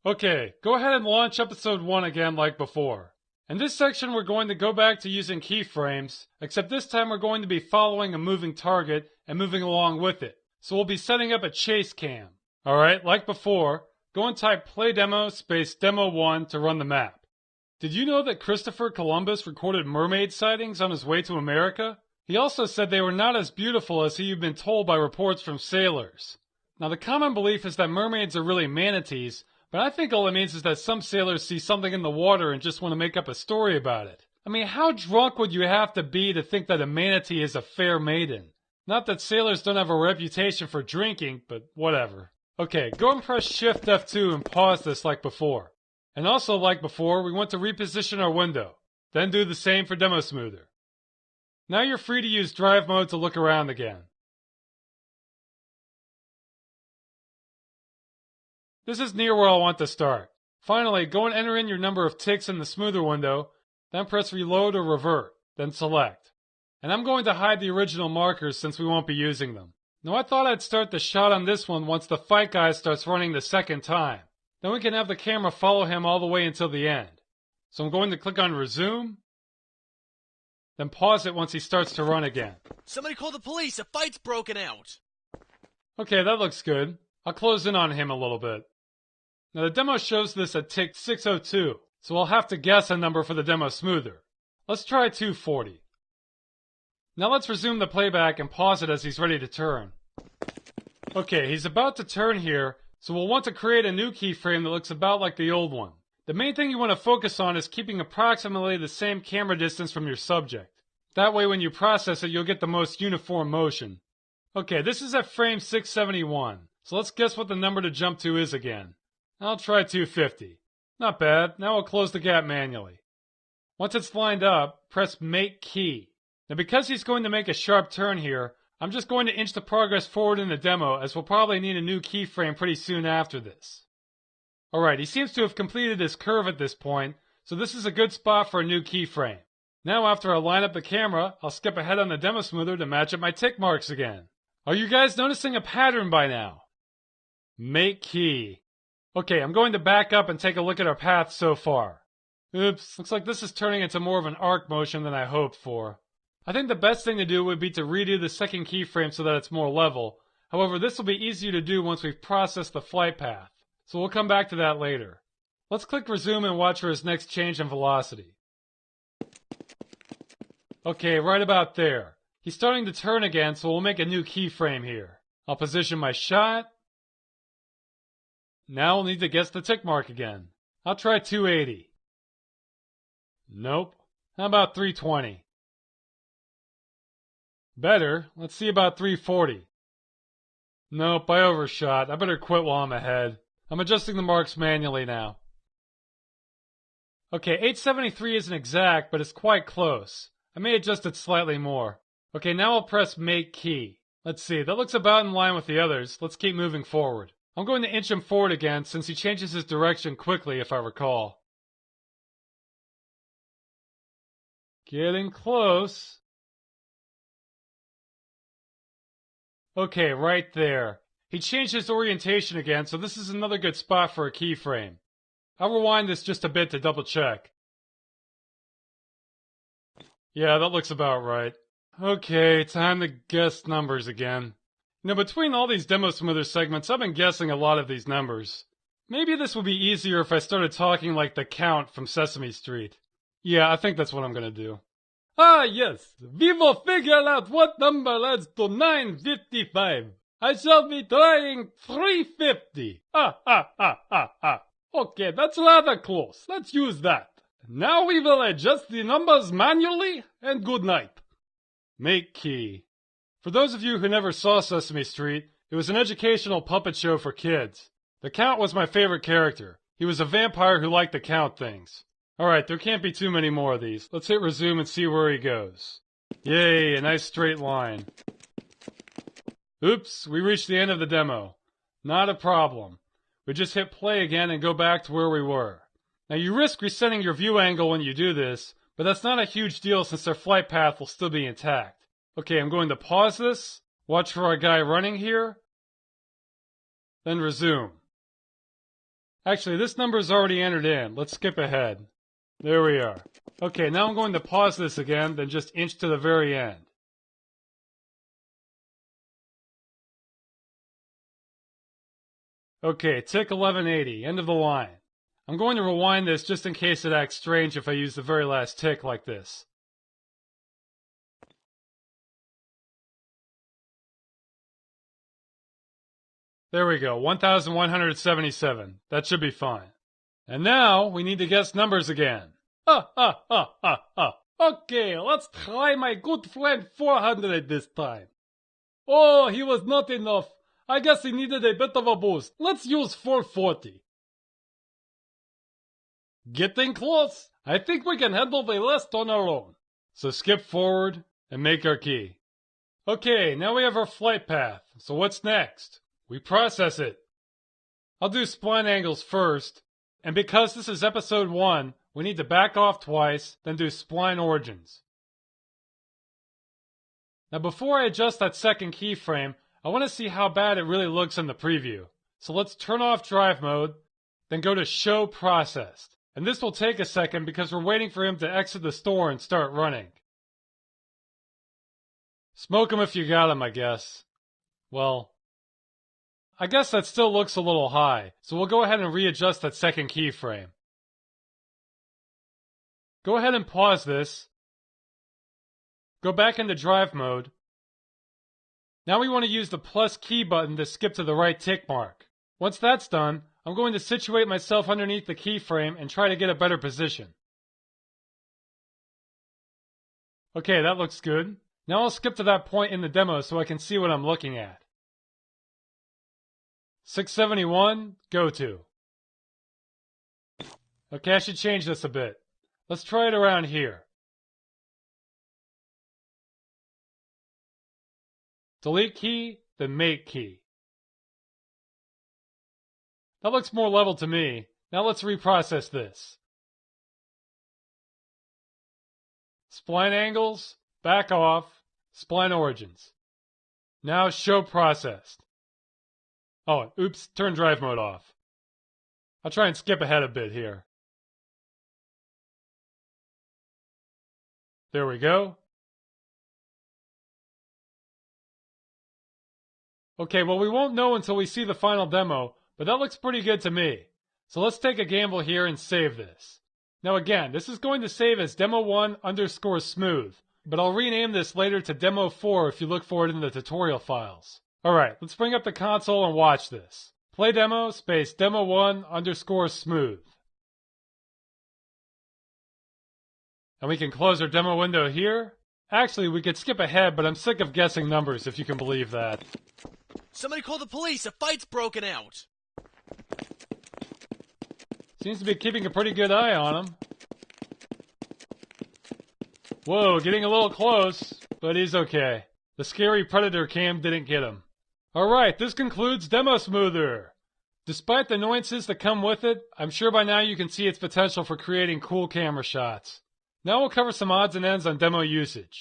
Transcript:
Okay, go ahead and launch episode 1 again like before. In this section we're going to go back to using keyframes, except this time we're going to be following a moving target and moving along with it. So we'll be setting up a chase cam. Alright, like before, go and type play demo space demo 1 to run the map. Did you know that Christopher Columbus recorded mermaid sightings on his way to America? He also said they were not as beautiful as he had been told by reports from sailors. Now the common belief is that mermaids are really manatees, but I think all it means is that some sailors see something in the water and just want to make up a story about it. I mean, how drunk would you have to be to think that a manatee is a fair maiden? Not that sailors don't have a reputation for drinking, but whatever. Okay, go and press Shift F2 and pause this like before. And also like before, we want to reposition our window. Then do the same for Demo Smoother. Now you're free to use drive mode to look around again. This is near where I want to start. Finally, go and enter in your number of ticks in the smoother window, then press reload or revert, then select. And I'm going to hide the original markers since we won't be using them. Now I thought I'd start the shot on this one once the fight guy starts running the second time. Then we can have the camera follow him all the way until the end. So I'm going to click on resume, then pause it once he starts to run again. Somebody call the police, a fight's broken out! Okay, that looks good. I'll close in on him a little bit. Now the demo shows this at tick 602, so I'll have to guess a number for the demo smoother. Let's try 240. Now let's resume the playback and pause it as he's ready to turn. Okay, he's about to turn here, so we'll want to create a new keyframe that looks about like the old one. The main thing you want to focus on is keeping approximately the same camera distance from your subject. That way when you process it, you'll get the most uniform motion. Okay, this is at frame 671, so let's guess what the number to jump to is again. I'll try 250. Not bad. Now I'll close the gap manually. Once it's lined up, press Make Key. Now because he's going to make a sharp turn here, I'm just going to inch the progress forward in the demo as we'll probably need a new keyframe pretty soon after this. Alright, he seems to have completed his curve at this point, so this is a good spot for a new keyframe. Now after I line up the camera, I'll skip ahead on the demo smoother to match up my tick marks again. Are you guys noticing a pattern by now? Make Key. Okay, I'm going to back up and take a look at our path so far. Oops, looks like this is turning into more of an arc motion than I hoped for. I think the best thing to do would be to redo the second keyframe so that it's more level. However, this will be easier to do once we've processed the flight path, so we'll come back to that later. Let's click resume and watch for his next change in velocity. Okay, right about there. He's starting to turn again, so we'll make a new keyframe here. I'll position my shot. Now we'll need to guess the tick mark again. I'll try 280. Nope. How about 320? Better. Let's see about 340. Nope, I overshot. I better quit while I'm ahead. I'm adjusting the marks manually now. Okay, 873 isn't exact, but it's quite close. I may adjust it slightly more. Okay, now I'll press Make Key. Let's see, that looks about in line with the others. Let's keep moving forward. I'm going to inch him forward again since he changes his direction quickly if I recall. Getting close. Okay, right there. He changed his orientation again, so this is another good spot for a keyframe. I'll rewind this just a bit to double check. Yeah, that looks about right. Okay, time to guess numbers again. Now, between all these demo smoother segments, I've been guessing a lot of these numbers. Maybe this would be easier if I started talking like the Count from Sesame Street. Yeah, I think that's what I'm gonna do. Ah, yes, we will figure out what number adds to 955. I shall be trying 350. Okay, that's rather close. Let's use that. Now we will adjust the numbers manually, and good night. Make Key. For those of you who never saw Sesame Street, it was an educational puppet show for kids. The Count was my favorite character. He was a vampire who liked to count things. Alright, there can't be too many more of these. Let's hit resume and see where he goes. Yay, a nice straight line. Oops, we reached the end of the demo. Not a problem. We just hit play again and go back to where we were. Now you risk resetting your view angle when you do this, but that's not a huge deal since their flight path will still be intact. Okay, I'm going to pause this, watch for our guy running here, then resume. Actually, this number is already entered in. Let's skip ahead. There we are. Okay, now I'm going to pause this again, then just inch to the very end. Okay, tick 1180, end of the line. I'm going to rewind this just in case it acts strange if I use the very last tick like this. There we go, 1177. That should be fine. And now we need to guess numbers again. Okay, let's try my good friend 400 this time. Oh, he was not enough. I guess he needed a bit of a boost. Let's use 440. Getting close. I think we can handle the rest on our own. So skip forward and make our key. Okay, now we have our flight path. So what's next? We process it. I'll do spline angles first. And because this is episode 1, we need to back off twice, then do spline origins. Now before I adjust that second keyframe, I want to see how bad it really looks in the preview. So let's turn off drive mode, then go to show processed. And this will take a second because we're waiting for him to exit the store and start running. Smoke him if you got him, I guess. Well, I guess that still looks a little high, so we'll go ahead and readjust that second keyframe. Go ahead and pause this. Go back into drive mode. Now we want to use the plus key button to skip to the right tick mark. Once that's done, I'm going to situate myself underneath the keyframe and try to get a better position. Okay, that looks good. Now I'll skip to that point in the demo so I can see what I'm looking at. 671, go to. Okay, I should change this a bit. Let's try it around here. Delete key, then make key. That looks more level to me. Now let's reprocess this. Spline angles, back off, spline origins. Now show processed. Oh, oops, turn drive mode off. I'll try and skip ahead a bit here. There we go. Okay, well we won't know until we see the final demo, but that looks pretty good to me. So let's take a gamble here and save this. Now again, this is going to save as demo1_smooth, but I'll rename this later to demo4 if you look for it in the tutorial files. Alright, let's bring up the console and watch this. Play demo space demo1_smooth. And we can close our demo window here. Actually, we could skip ahead, but I'm sick of guessing numbers, if you can believe that. Somebody call the police! A fight's broken out! Seems to be keeping a pretty good eye on him. Whoa, getting a little close, but he's okay. The scary predator cam didn't get him. Alright, this concludes Demo Smoother. Despite the annoyances that come with it, I'm sure by now you can see its potential for creating cool camera shots. Now we'll cover some odds and ends on demo usage.